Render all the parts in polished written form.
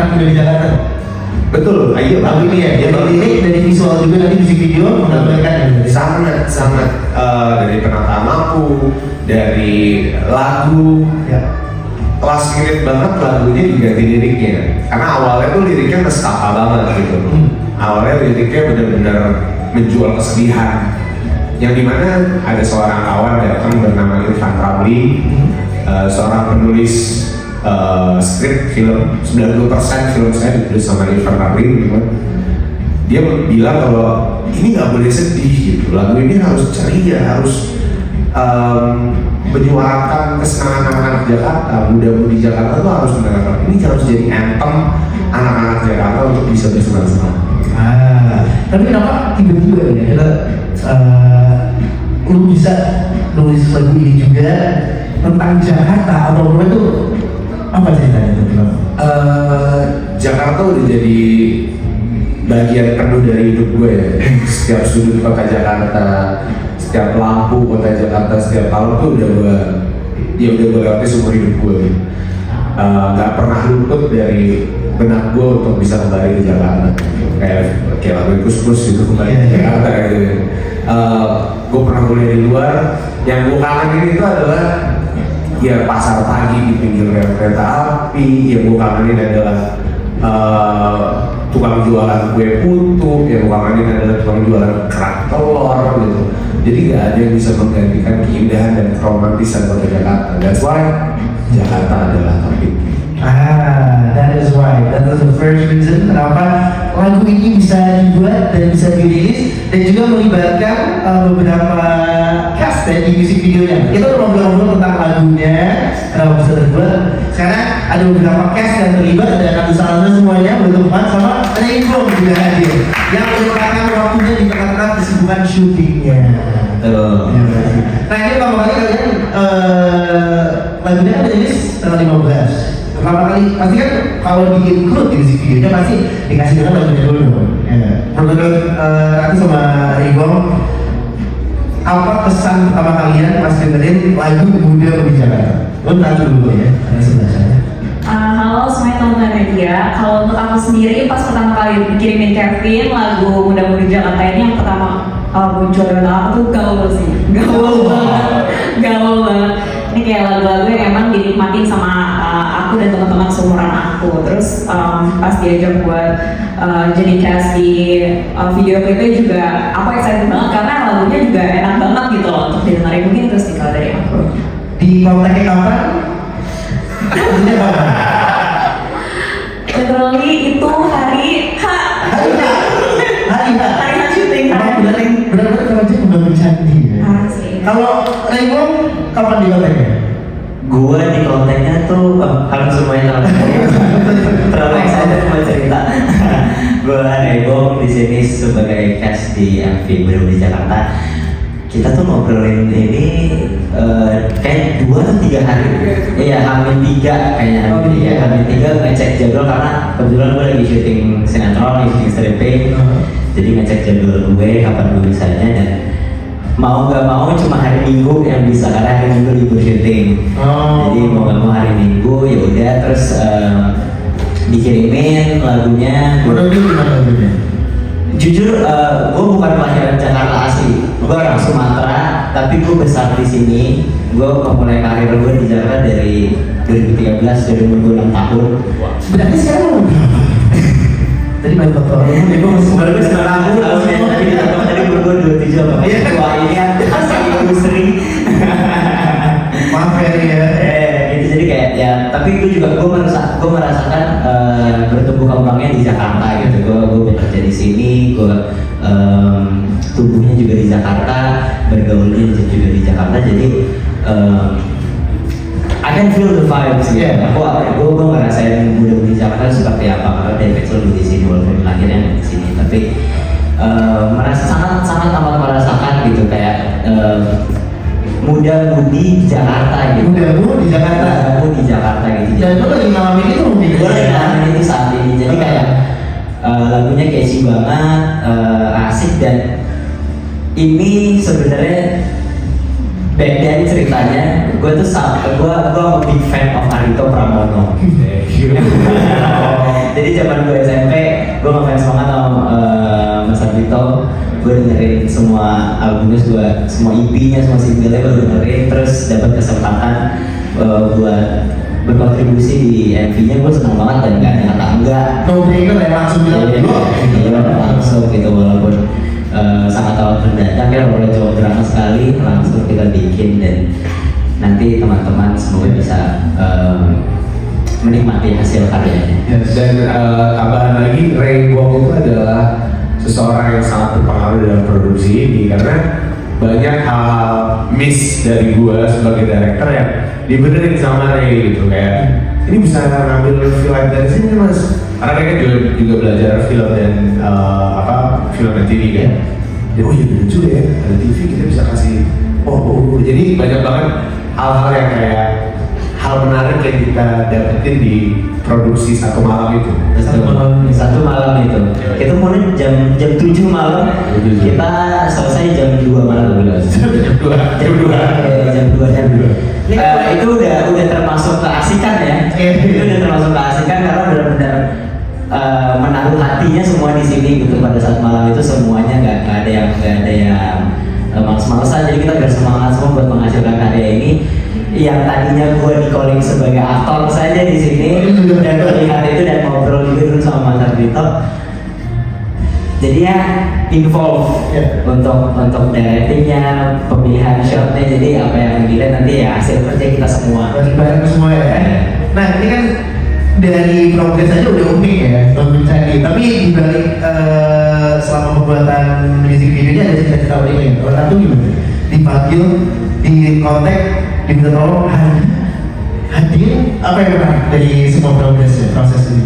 anak muda di Jakarta. Betul, iya Lagu ini ya, jadi lirik dari visual juga nanti musik video menampilkan sangat dari penatamaku, dari lagu ya. kelas ngirit banget lagunya diganti liriknya karena awalnya tuh liriknya nestapa banget gitu. Awalnya liriknya benar-benar menjual kesedihan yang dimana ada seorang kawan datang bernama Irfan Ramli, seorang penulis skrip film. 90% film saya ditulis sama Irfan Ramli gitu. Dia bilang kalau ini nggak boleh sedih gitu, lagu ini harus ceria, harus menyuarakan kesenangan anak-anak Jakarta, muda-mudi Jakarta tuh harus mendengarkan ini, harus jadi anthem anak-anak Jakarta untuk bisa bersenang-senang. Tapi kenapa tiba-tiba ya kita lu bisa nulis lagu ini juga tentang Jakarta atau itu apa ceritanya itu? Jakarta udah jadi bagian penuh dari hidup gue ya. Setiap sudut kota Jakarta, setiap lampu kota Jakarta, setiap tahun tuh udah gue lewati seumur hidup gue. Gak pernah luput dari benak gue untuk bisa kembali ke Jakarta. Kayak lagu Kus-Kus itu kembali ke Jakarta gitu. Gue pernah kuliah di luar. Yang gue kangenin itu adalah ya pasar pagi di pinggir kereta api. Yang gue kangenin adalah tukang jualan kue putu, yang gue kangenin adalah tukang jualan kerak telur gitu. Jadi gak ada yang bisa menggantikan keindahan dan keromantisan kota Jakarta. That's why Jakarta adalah topik. That is why. That is the first reason kenapa lagu ini bisa dibuat dan bisa dirilis dan juga melibatkan beberapa cast ya di musik videonya. Kita udah ngobrol-ngobrol tentang lagunya, kenapa bisa terbuat. Sekarang ada beberapa cast yang terlibat dan satu salahnya semuanya bertempat sama Rainbow juga hadir yang merupakan waktunya di tengah-tengah kesibukan syutingnya. Nah ini pertama kali kalian lagunya kan rilis tanggal 15. Pertama kali pasti kan kalau di include di musik videonya pasti dikasih dengan lagunya dulu. Menurut Rati sama Rigong, apa pesan pertama kalian pas dengerin lagu Muda Mudi Jakarta? Lo nanti dulu ya, ada sebelah saya. Halo semuanya teman-teman media. Kalau untuk aku sendiri pas pertama kali dikirimin Kevin lagu Muda Mudi Jakarta ini yang pertama muncul dari aku tuh gaul sih, gaul banget. Ini kayak lagu-lagu yang emang dinikmatin sama aku dan teman-teman seumuran aku. Terus pas diajak buat jadi cast di video klipnya juga aku excited banget karena lagunya juga enak banget gitu loh untuk didengarin. Mungkin itu sih kalau dari aku. Di kontaknya kapan? Lagunya kapan? Literally itu hari syuting. Benar-benar kerja udah bercantik ya. Kalau Rainbow kapan di kontaknya? Gue di kontaknya tuh harus semuanya terlalu excited mau cerita. Gue Rainbow di sini sebagai cast di MV Muda Mudi Jakarta. Kita tuh ngobrolin ini kayak 2 atau 3 hari. Iya, H-3 kayaknya. H-3 ngecek jadwal karena kebetulan gue lagi syuting sinetron, lagi syuting stripping. Jadi ngecek jadwal gue kapan gue bisanya dan mau gak mau cuma hari Minggu yang bisa karena hari Minggu libur syuting. Jadi mau gak mau hari Minggu ya udah terus dikirimin lagunya. Jujur gue bukan kelahiran Jakarta asli, gue orang Sumatera tapi gue besar di sini. Gue memulai karir gue di Jakarta dari 2013 dari umur 6 tahun. Berarti sekarang umur berapa? Tadi main foto, gue masih baru 9 tahun. Tadi umur gue 27 apa? Wah ini kan asli industri. Maaf ya. Gitu jadi kayak ya, tapi gue merasakan bertumbuh kembangnya di Jakarta gitu. Gue bekerja di sini, gue tumbuhnya juga di Jakarta, bergaulnya juga di Jakarta. Jadi I can feel the vibes gitu. Gue ngerasain Muda Mudi Jakarta seperti apa karena dari kecil di sini walaupun lahirnya di sini, tapi merasa sangat amat merasakan gitu kayak Muda Mudi Jakarta gitu. Muda Mudi Jakarta. Muda Mudi Jakarta gitu. Dan lo lagi ngalamin itu mungkin? Gue lagi ngalamin itu saat ini. Jadi kayak lagunya catchy banget, asik dan ini sebenarnya back then ceritanya gue tuh gue big fan of Arito Pramono. Jadi zaman gue SMP, gue ngefans banget sama Mas Ardhito. Gue dengerin semua albumnya, semua EP-nya, semua single-nya gue dengerin. Terus dapat kesempatan buat berkontribusi di MV-nya, gue senang banget dan gak ada kata enggak. No brainer ya, langsung bilang Iya, langsung gitu, walaupun sangat awal mendadak ya, walaupun jauh berangkat sekali, langsung kita bikin. Dan nanti teman-teman semoga bisa menikmati hasil karyanya. Dan tambahan lagi, Ray Wong itu adalah seseorang yang sangat berpengaruh dalam produksi ini karena banyak hal miss dari gue sebagai director yang dibenerin sama Ray gitu, kayak ini bisa ngambil film dari sini mas, karena mereka juga belajar film dan film dan TV kan. Ya, oh iya bener juga ya, ada TV kita bisa kasih jadi banyak banget hal-hal yang kayak hal menarik yang kita dapetin di produksi satu malam itu. Satu malam itu. Kita mulai jam 7 malam. Kita selesai jam 2 malam. Jam 2. Itu udah termasuk keasikan ya. Itu udah termasuk keasikan karena benar-benar menaruh hatinya semua di sini gitu. Pada saat malam itu semuanya nggak ada yang males-malesan. Jadi kita bersemangat semua buat menghasilkan karya ini. Yang tadinya gue di calling sebagai aktor saja di sini dan melihat itu dan ngobrol juga sama Mas Ardhito, jadi ya involve untuk directingnya, pemilihan shotnya. Jadi apa yang dilihat nanti ya hasil kerja kita semua. Bareng semua ya. Nah ini kan dari progres aja udah unik ya, Bang Candi. Tapi di balik selama pembuatan music video ini ada cerita-cerita unik lain. Kalau satu gimana? Dipanggil, di kontak, diminta tolong hadir, apa yang menarik dari semua proses ini?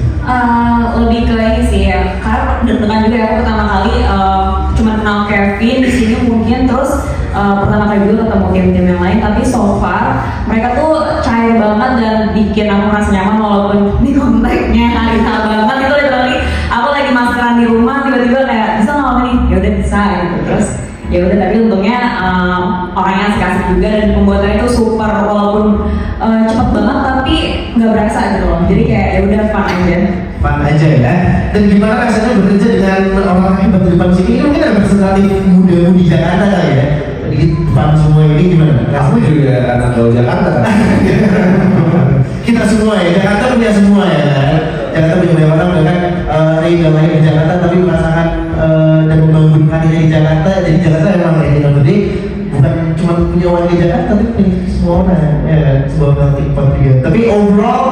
Lebih ke ini sih ya, karena deg-degan juga ya, aku pertama kali cuma kenal Kevin di sini mungkin, terus pertama kali juga ketemu tim-tim yang lain, tapi so far mereka tuh cair banget dan bikin aku merasa nyaman walaupun di kontaknya hari banget. Itu literally aku lagi maskeran di rumah, tiba-tiba kayak bisa nggak nih, ya udah bisa gitu. Terus ya udah, tapi untungnya orangnya asik-asik juga dan pembuatannya itu super, walaupun cepet banget tapi nggak berasa gitu loh. Jadi kayak ya udah fun aja Ya. Dan gimana rasanya bekerja dengan orang-orang hebat di depan sini? Ini mungkin ada representatif muda-mudi Jakarta kali ya. Di depan semua ini gimana? Kamu juga anak gaul Jakarta kan? Kita semua ya, Jakarta punya semua ya. Jakarta punya banyak orang bahkan Ray udah lahir di Jakarta tapi merasakan dan membangun karirnya di Jakarta. Jadi Jakarta memang regional gede, bukan cuma punya warga Jakarta tapi punya semua orang ya, sebuah melting pot juga. Tapi overall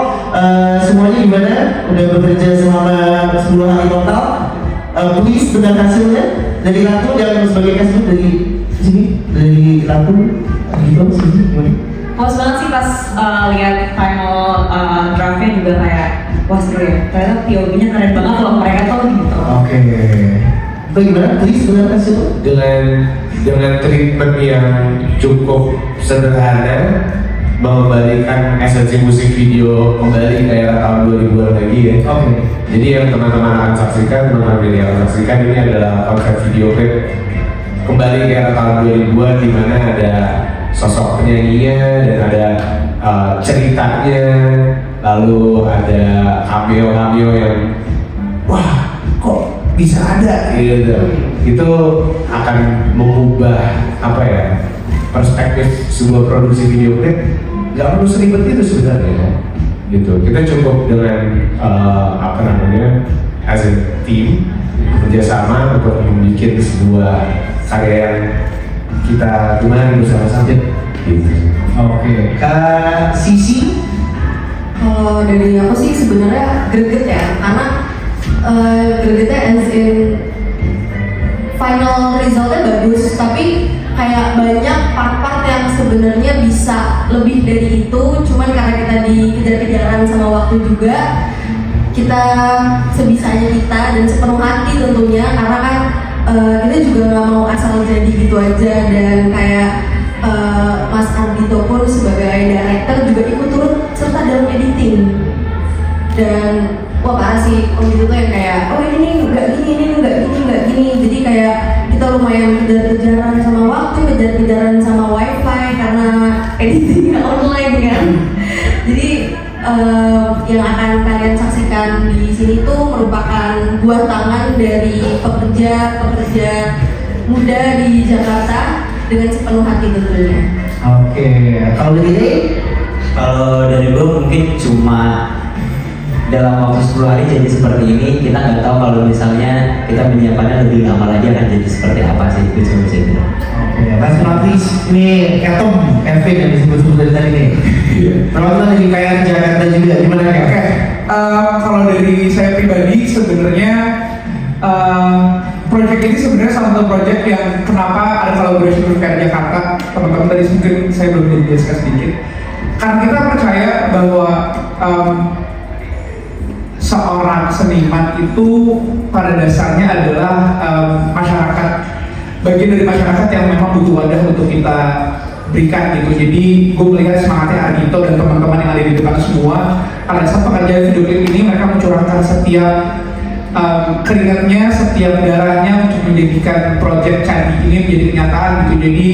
semuanya gimana? Udah bekerja selama 10 hari total. Please dengan hasilnya dari Ratu yang sebagai kasih dari sini, dari Ratu gitu sini gimana? Puas banget sih pas lihat final draftnya juga kayak wah seru ya, ternyata POV-nya keren banget loh mereka tuh gitu. Oke. Itu gimana? Please dengan hasil? Dengan treatment yang cukup sederhana, mengembalikan esensi musik video kembali ke era tahun 2000-an lagi ya. Oke. Jadi yang teman-teman akan saksikan, ini adalah konsep video klip kembali ke era tahun 2000-an di mana ada sosok penyanyinya dan ada ceritanya, lalu ada cameo yang wah kok bisa ada gitu. Itu akan mengubah apa ya, perspektif sebuah produksi video klip. Gak perlu seribet itu sebenarnya gitu. Kita cukup dengan as a team kerjasama untuk membuat sebuah karya yang kita gemari bersama-sama gitu. Oke. Sisi? Kalau dari aku sih sebenarnya greget ya, karena gregetnya as in final resultnya bagus, tapi kayak banyak part-part yang sebenarnya bisa lebih dari itu, cuman karena kita dikejar-kejaran sama waktu juga, kita sebisanya kita dan sepenuh hati tentunya, karena kan kita juga nggak mau asal jadi gitu aja. Dan kayak Mas Ardhito pun sebagai director juga ikut turut serta dalam editing. Dan wah parah sih Om Dito tuh yang kayak oh ini nggak gini, ini nggak gini. Jadi kayak kita lumayan kejar-kejaran sama waktu, kejar-kejaran sama wifi karena editingnya online kan. Jadi yang akan kalian saksikan di sini sini tuh merupakan buah tangan dari pekerja muda di Jakarta dengan sepenuh hati tentunya. Oke, kalau dari ini? Kalau dari gue mungkin cuma dalam waktu 10 hari jadi seperti ini, kita nggak tahu kalau misalnya kita menyiapkannya lebih lama lagi akan jadi seperti apa sih, itu cuma bisa bilang. Oke, Mas Nafis, ini Ketom, Kevin yang disebut-sebut dari tadi nih. Iya. Termasuk dari KR Jakarta juga, gimana Kak? Oke, kalau dari saya pribadi sebenarnya project ini sebenarnya salah satu project yang kenapa ada kolaborasi dengan KR Jakarta. Teman-teman tadi mungkin saya belum dijelaskan sedikit. Karena kita percaya bahwa seorang seniman itu pada dasarnya adalah masyarakat, bagian dari masyarakat yang memang butuh wadah untuk kita berikan gitu. Jadi gue melihat semangatnya Ardhito dan teman-teman yang ada di depan semua, pada saat pengerjaan video klip ini mereka mencurahkan setiap keringatnya, setiap darahnya untuk menjadikan project Candi ini menjadi kenyataan gitu. Jadi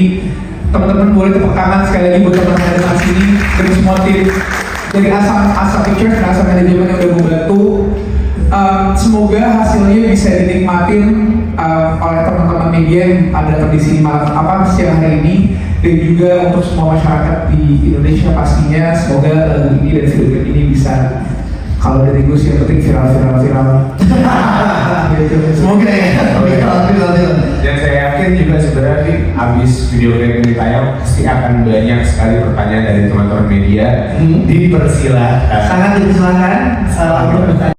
teman-teman boleh tepuk tangan sekali lagi buat teman-teman dari atas sini, dari semua tim, dari Asa Pictures dan Asa Manajemen yang udah membantu. Semoga hasilnya bisa dinikmatin oleh teman-teman media yang ada di sini siang hari ini, dan juga untuk semua masyarakat di Indonesia pastinya. Semoga lagu ini dan video klip ini bisa, kalau dari gue sih yang penting viral. Semoga ya. Alhamdulillah. Dan saya yakin juga sebenarnya nih, abis video klip ini tayang pasti akan banyak sekali pertanyaan dari teman-teman media. Dipersilahkan. Sangat dipersilahkan. Untuk bertanya.